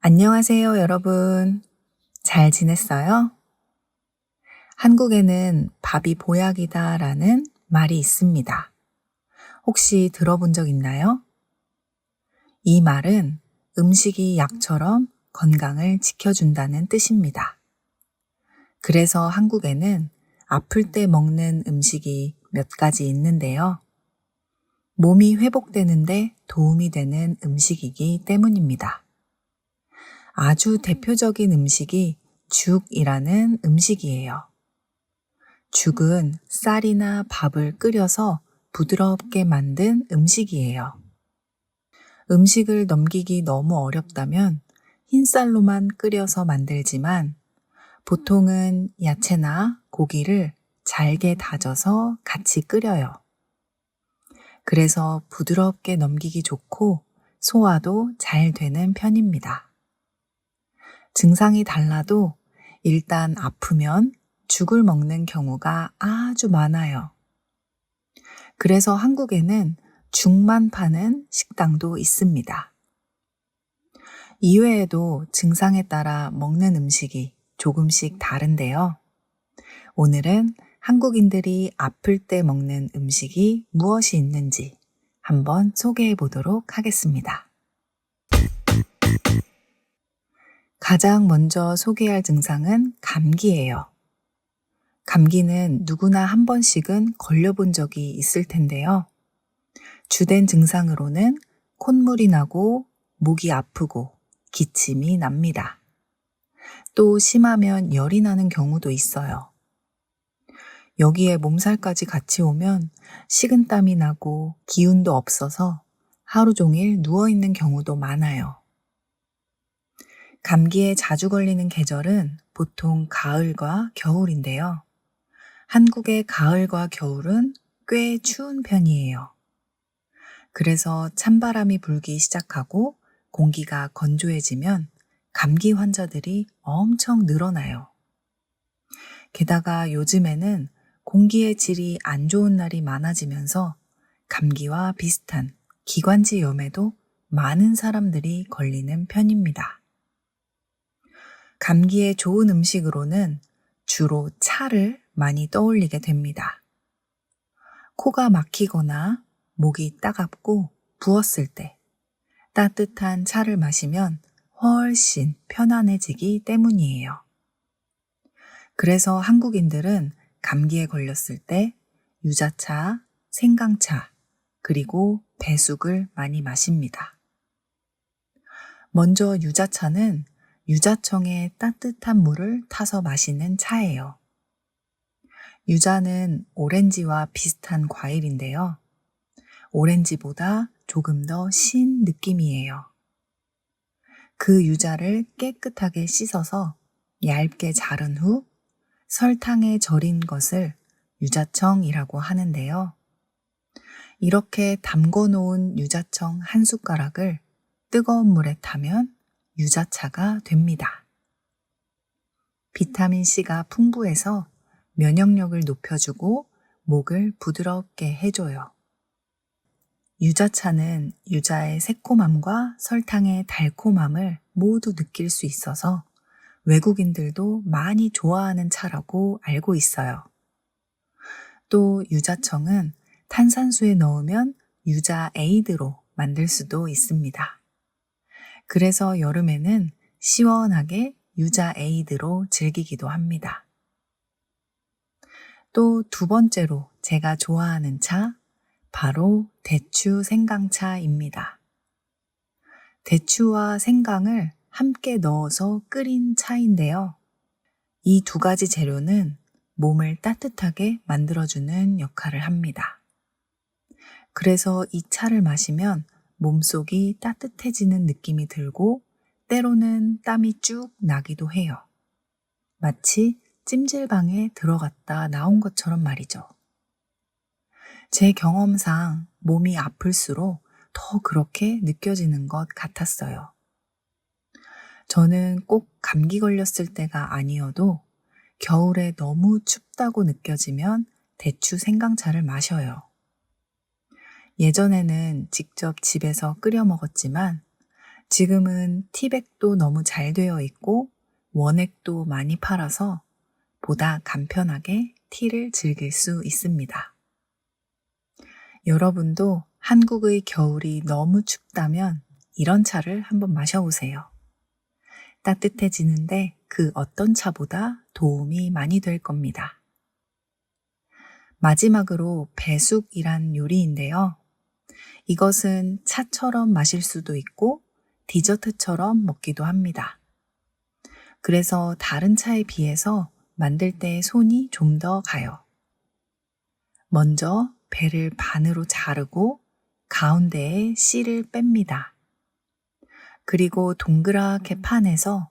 안녕하세요, 여러분. 잘 지냈어요? 한국에는 밥이 보약이다라는 말이 있습니다. 혹시 들어본 적 있나요? 이 말은 음식이 약처럼 건강을 지켜준다는 뜻입니다. 그래서 한국에는 아플 때 먹는 음식이 몇 가지 있는데요. 몸이 회복되는데 도움이 되는 음식이기 때문입니다. 아주 대표적인 음식이 죽이라는 음식이에요. 죽은 쌀이나 밥을 끓여서 부드럽게 만든 음식이에요. 음식을 넘기기 너무 어렵다면 흰쌀로만 끓여서 만들지만 보통은 야채나 고기를 잘게 다져서 같이 끓여요. 그래서 부드럽게 넘기기 좋고 소화도 잘 되는 편입니다. 증상이 달라도 일단 아프면 죽을 먹는 경우가 아주 많아요. 그래서 한국에는 죽만 파는 식당도 있습니다. 이외에도 증상에 따라 먹는 음식이 조금씩 다른데요. 오늘은 한국인들이 아플 때 먹는 음식이 무엇이 있는지 한번 소개해 보도록 하겠습니다. 가장 먼저 소개할 증상은 감기예요. 감기는 누구나 한 번씩은 걸려본 적이 있을 텐데요. 주된 증상으로는 콧물이 나고 목이 아프고 기침이 납니다. 또 심하면 열이 나는 경우도 있어요. 여기에 몸살까지 같이 오면 식은땀이 나고 기운도 없어서 하루 종일 누워있는 경우도 많아요. 감기에 자주 걸리는 계절은 보통 가을과 겨울인데요. 한국의 가을과 겨울은 꽤 추운 편이에요. 그래서 찬바람이 불기 시작하고 공기가 건조해지면 감기 환자들이 엄청 늘어나요. 게다가 요즘에는 공기의 질이 안 좋은 날이 많아지면서 감기와 비슷한 기관지염에도 많은 사람들이 걸리는 편입니다. 감기에 좋은 음식으로는 주로 차를 많이 떠올리게 됩니다. 코가 막히거나 목이 따갑고 부었을 때 따뜻한 차를 마시면 훨씬 편안해지기 때문이에요. 그래서 한국인들은 감기에 걸렸을 때 유자차, 생강차, 그리고 배숙을 많이 마십니다. 먼저 유자차는 유자청에 따뜻한 물을 타서 마시는 차예요. 유자는 오렌지와 비슷한 과일인데요. 오렌지보다 조금 더 신 느낌이에요. 그 유자를 깨끗하게 씻어서 얇게 자른 후 설탕에 절인 것을 유자청이라고 하는데요. 이렇게 담궈 놓은 유자청 한 숟가락을 뜨거운 물에 타면 유자차가 됩니다. 비타민C가 풍부해서 면역력을 높여주고 목을 부드럽게 해줘요. 유자차는 유자의 새콤함과 설탕의 달콤함을 모두 느낄 수 있어서 외국인들도 많이 좋아하는 차라고 알고 있어요. 또 유자청은 탄산수에 넣으면 유자 에이드로 만들 수도 있습니다. 그래서 여름에는 시원하게 유자 에이드로 즐기기도 합니다. 또 두 번째로 제가 좋아하는 차, 바로 대추 생강차입니다. 대추와 생강을 함께 넣어서 끓인 차인데요. 이 두 가지 재료는 몸을 따뜻하게 만들어주는 역할을 합니다. 그래서 이 차를 마시면 몸속이 따뜻해지는 느낌이 들고 때로는 땀이 쭉 나기도 해요. 마치 찜질방에 들어갔다 나온 것처럼 말이죠. 제 경험상 몸이 아플수록 더 그렇게 느껴지는 것 같았어요. 저는 꼭 감기 걸렸을 때가 아니어도 겨울에 너무 춥다고 느껴지면 대추 생강차를 마셔요. 예전에는 직접 집에서 끓여 먹었지만 지금은 티백도 너무 잘 되어 있고 원액도 많이 팔아서 보다 간편하게 티를 즐길 수 있습니다. 여러분도 한국의 겨울이 너무 춥다면 이런 차를 한번 마셔보세요. 따뜻해지는데 그 어떤 차보다 도움이 많이 될 겁니다. 마지막으로 배숙이란 요리인데요. 이것은 차처럼 마실 수도 있고 디저트처럼 먹기도 합니다. 그래서 다른 차에 비해서 만들 때 손이 좀 더 가요. 먼저 배를 반으로 자르고 가운데에 씨를 뺍니다. 그리고 동그랗게 파내서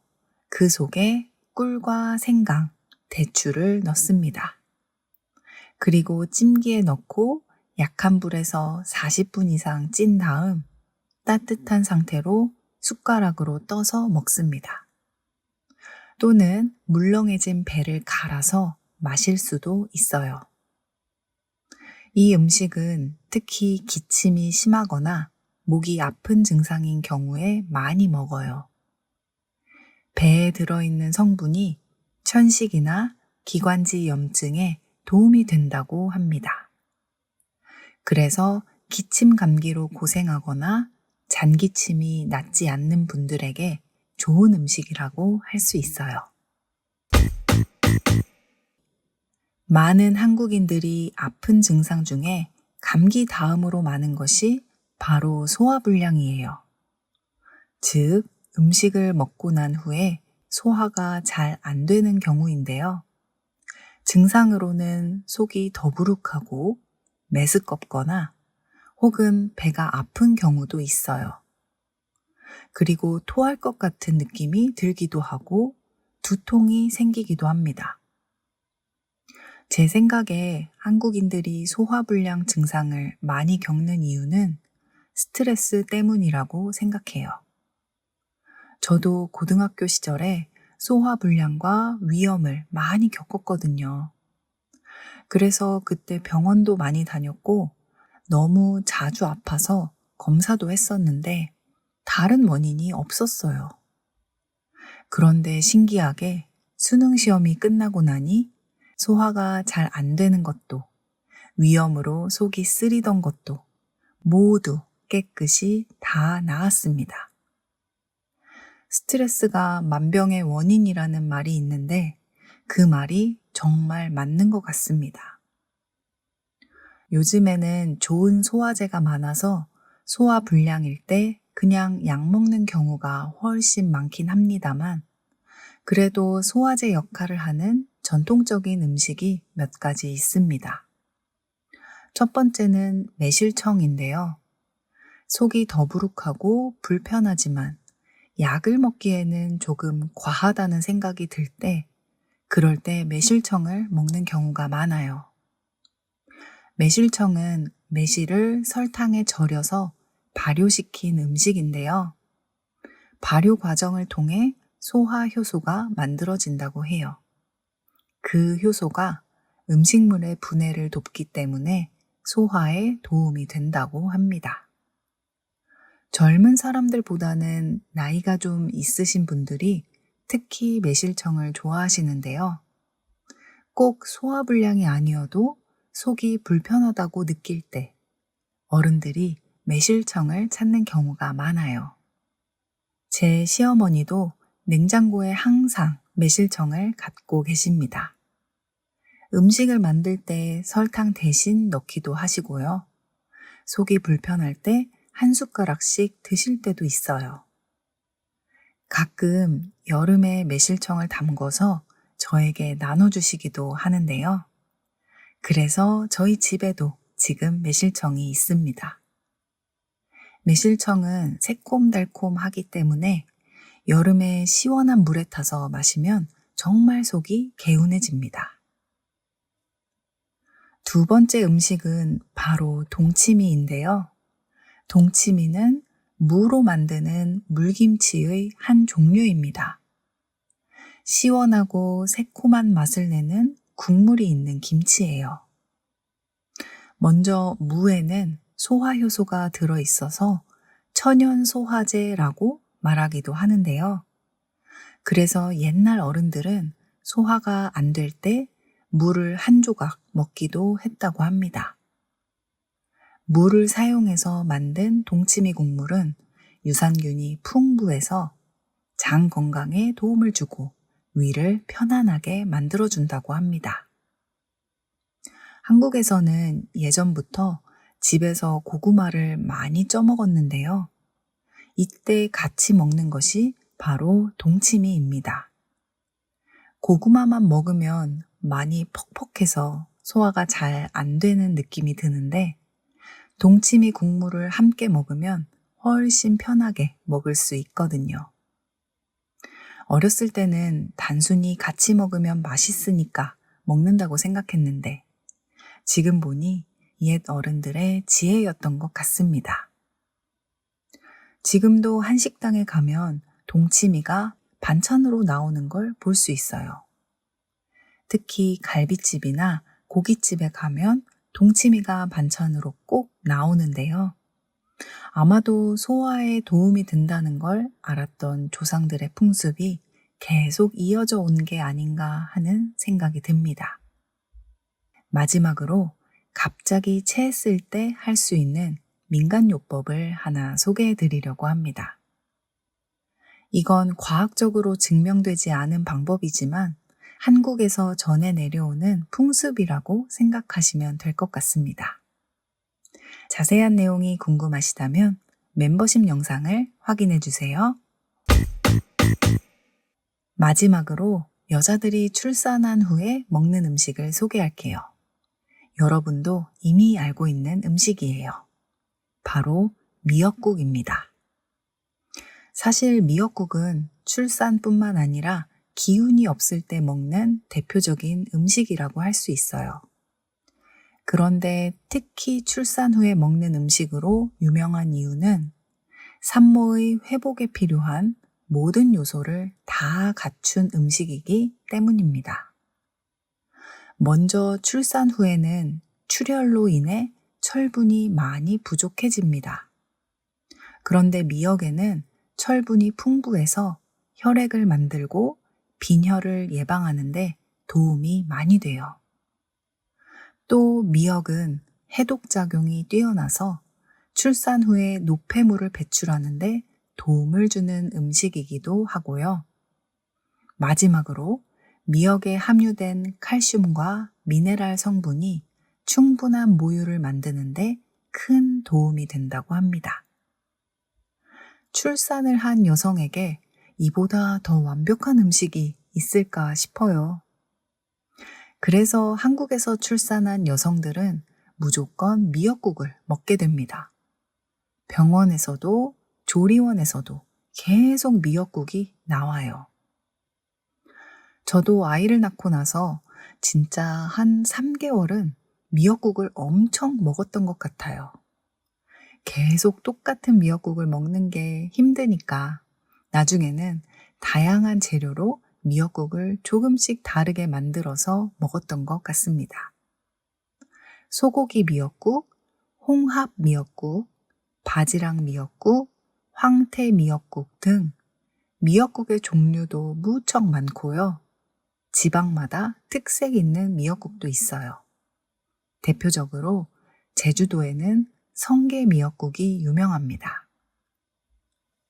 그 속에 꿀과 생강, 대추를 넣습니다. 그리고 찜기에 넣고 약한 불에서 40분 이상 찐 다음 따뜻한 상태로 숟가락으로 떠서 먹습니다. 또는 물렁해진 배를 갈아서 마실 수도 있어요. 이 음식은 특히 기침이 심하거나 목이 아픈 증상인 경우에 많이 먹어요. 배에 들어있는 성분이 천식이나 기관지 염증에 도움이 된다고 합니다. 그래서 기침 감기로 고생하거나 잔기침이 낫지 않는 분들에게 좋은 음식이라고 할 수 있어요. 많은 한국인들이 아픈 증상 중에 감기 다음으로 많은 것이 바로 소화불량이에요. 즉, 음식을 먹고 난 후에 소화가 잘 안 되는 경우인데요. 증상으로는 속이 더부룩하고 메스껍거나 혹은 배가 아픈 경우도 있어요. 그리고 토할 것 같은 느낌이 들기도 하고 두통이 생기기도 합니다. 제 생각에 한국인들이 소화불량 증상을 많이 겪는 이유는 스트레스 때문이라고 생각해요. 저도 고등학교 시절에 소화불량과 위염을 많이 겪었거든요. 그래서 그때 병원도 많이 다녔고 너무 자주 아파서 검사도 했었는데 다른 원인이 없었어요. 그런데 신기하게 수능 시험이 끝나고 나니 소화가 잘 안 되는 것도 위염으로 속이 쓰리던 것도 모두 깨끗이 다 나았습니다. 스트레스가 만병의 원인이라는 말이 있는데 그 말이 정말 맞는 것 같습니다. 요즘에는 좋은 소화제가 많아서 소화 불량일 때 그냥 약 먹는 경우가 훨씬 많긴 합니다만 그래도 소화제 역할을 하는 전통적인 음식이 몇 가지 있습니다. 첫 번째는 매실청인데요. 속이 더부룩하고 불편하지만 약을 먹기에는 조금 과하다는 생각이 들 때, 그럴 때 매실청을 먹는 경우가 많아요. 매실청은 매실을 설탕에 절여서 발효시킨 음식인데요. 발효 과정을 통해 소화 효소가 만들어진다고 해요. 그 효소가 음식물의 분해를 돕기 때문에 소화에 도움이 된다고 합니다. 젊은 사람들보다는 나이가 좀 있으신 분들이 특히 매실청을 좋아하시는데요. 꼭 소화불량이 아니어도 속이 불편하다고 느낄 때 어른들이 매실청을 찾는 경우가 많아요. 제 시어머니도 냉장고에 항상 매실청을 갖고 계십니다. 음식을 만들 때 설탕 대신 넣기도 하시고요. 속이 불편할 때 한 숟가락씩 드실 때도 있어요. 가끔 여름에 매실청을 담궈서 저에게 나눠주시기도 하는데요. 그래서 저희 집에도 지금 매실청이 있습니다. 매실청은 새콤달콤하기 때문에 여름에 시원한 물에 타서 마시면 정말 속이 개운해집니다. 두 번째 음식은 바로 동치미인데요. 동치미는 무로 만드는 물김치의 한 종류입니다. 시원하고 새콤한 맛을 내는 국물이 있는 김치예요. 먼저 무에는 소화효소가 들어있어서 천연 소화제라고 말하기도 하는데요. 그래서 옛날 어른들은 소화가 안 될 때 물을 한 조각 먹기도 했다고 합니다. 물을 사용해서 만든 동치미 국물은 유산균이 풍부해서 장 건강에 도움을 주고 위를 편안하게 만들어준다고 합니다. 한국에서는 예전부터 집에서 고구마를 많이 쪄 먹었는데요. 이때 같이 먹는 것이 바로 동치미입니다. 고구마만 먹으면 많이 퍽퍽해서 소화가 잘 안 되는 느낌이 드는데 동치미 국물을 함께 먹으면 훨씬 편하게 먹을 수 있거든요. 어렸을 때는 단순히 같이 먹으면 맛있으니까 먹는다고 생각했는데 지금 보니 옛 어른들의 지혜였던 것 같습니다. 지금도 한식당에 가면 동치미가 반찬으로 나오는 걸 볼 수 있어요. 특히 갈비집이나 고깃집에 가면 동치미가 반찬으로 꼭 나오는데요. 아마도 소화에 도움이 된다는 걸 알았던 조상들의 풍습이 계속 이어져 온 게 아닌가 하는 생각이 듭니다. 마지막으로 갑자기 체했을 때 할 수 있는 민간요법을 하나 소개해 드리려고 합니다. 이건 과학적으로 증명되지 않은 방법이지만 한국에서 전해 내려오는 풍습이라고 생각하시면 될 것 같습니다. 자세한 내용이 궁금하시다면 멤버십 영상을 확인해 주세요. 마지막으로 여자들이 출산한 후에 먹는 음식을 소개할게요. 여러분도 이미 알고 있는 음식이에요. 바로 미역국입니다. 사실 미역국은 출산뿐만 아니라 기운이 없을 때 먹는 대표적인 음식이라고 할 수 있어요. 그런데 특히 출산 후에 먹는 음식으로 유명한 이유는 산모의 회복에 필요한 모든 요소를 다 갖춘 음식이기 때문입니다. 먼저 출산 후에는 출혈로 인해 철분이 많이 부족해집니다. 그런데 미역에는 철분이 풍부해서 혈액을 만들고 빈혈을 예방하는데 도움이 많이 돼요. 또 미역은 해독작용이 뛰어나서 출산 후에 노폐물을 배출하는데 도움을 주는 음식이기도 하고요. 마지막으로 미역에 함유된 칼슘과 미네랄 성분이 충분한 모유를 만드는데 큰 도움이 된다고 합니다. 출산을 한 여성에게 이보다 더 완벽한 음식이 있을까 싶어요. 그래서 한국에서 출산한 여성들은 무조건 미역국을 먹게 됩니다. 병원에서도 조리원에서도 계속 미역국이 나와요. 저도 아이를 낳고 나서 진짜 한 3개월은 미역국을 엄청 먹었던 것 같아요. 계속 똑같은 미역국을 먹는 게 힘드니까 나중에는 다양한 재료로 미역국을 조금씩 다르게 만들어서 먹었던 것 같습니다. 소고기 미역국, 홍합 미역국, 바지락 미역국, 황태 미역국 등 미역국의 종류도 무척 많고요. 지방마다 특색 있는 미역국도 있어요. 대표적으로 제주도에는 성게 미역국이 유명합니다.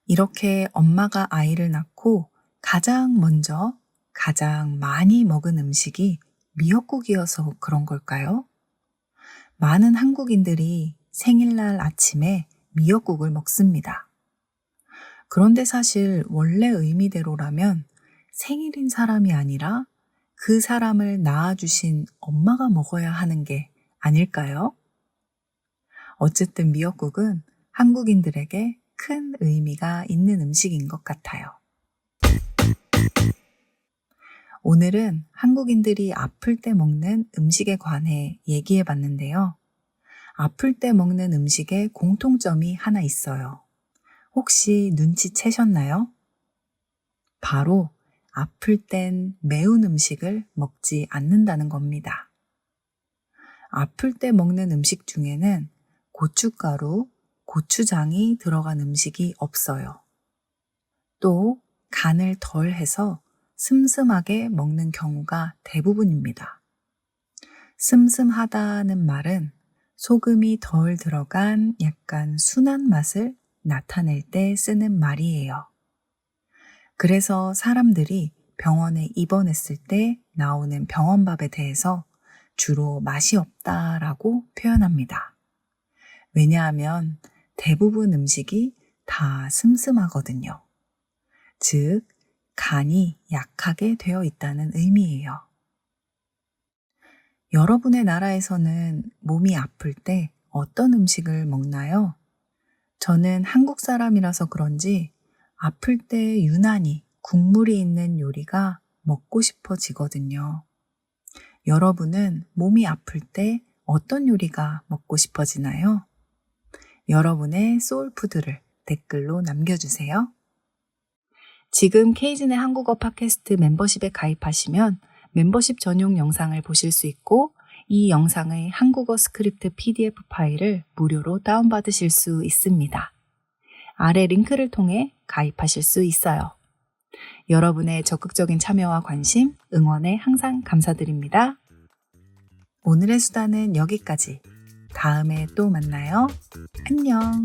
이렇게 엄마가 아이를 낳고 가장 먼저 가장 많이 먹은 음식이 미역국이어서 그런 걸까요? 많은 한국인들이 생일날 아침에 미역국을 먹습니다. 그런데 사실 원래 의미대로라면 생일인 사람이 아니라 그 사람을 낳아주신 엄마가 먹어야 하는 게 아닐까요? 어쨌든 미역국은 한국인들에게 큰 의미가 있는 음식인 것 같아요. 오늘은 한국인들이 아플 때 먹는 음식에 관해 얘기해 봤는데요. 아플 때 먹는 음식에 공통점이 하나 있어요. 혹시 눈치채셨나요? 바로 아플 땐 매운 음식을 먹지 않는다는 겁니다. 아플 때 먹는 음식 중에는 고춧가루, 고추장이 들어간 음식이 없어요. 또 간을 덜 해서 슴슴하게 먹는 경우가 대부분입니다. 슴슴하다는 말은 소금이 덜 들어간 약간 순한 맛을 나타낼 때 쓰는 말이에요. 그래서 사람들이 병원에 입원했을 때 나오는 병원밥에 대해서 주로 맛이 없다라고 표현합니다. 왜냐하면 대부분 음식이 다 슴슴하거든요. 즉, 간이 약하게 되어 있다는 의미예요. 여러분의 나라에서는 몸이 아플 때 어떤 음식을 먹나요? 저는 한국 사람이라서 그런지 아플 때 유난히 국물이 있는 요리가 먹고 싶어지거든요. 여러분은 몸이 아플 때 어떤 요리가 먹고 싶어지나요? 여러분의 소울푸드를 댓글로 남겨주세요. 지금 케이진의 한국어 팟캐스트 멤버십에 가입하시면 멤버십 전용 영상을 보실 수 있고 이 영상의 한국어 스크립트 PDF 파일을 무료로 다운받으실 수 있습니다. 아래 링크를 통해 가입하실 수 있어요. 여러분의 적극적인 참여와 관심, 응원에 항상 감사드립니다. 오늘의 수다는 여기까지. 다음에 또 만나요. 안녕.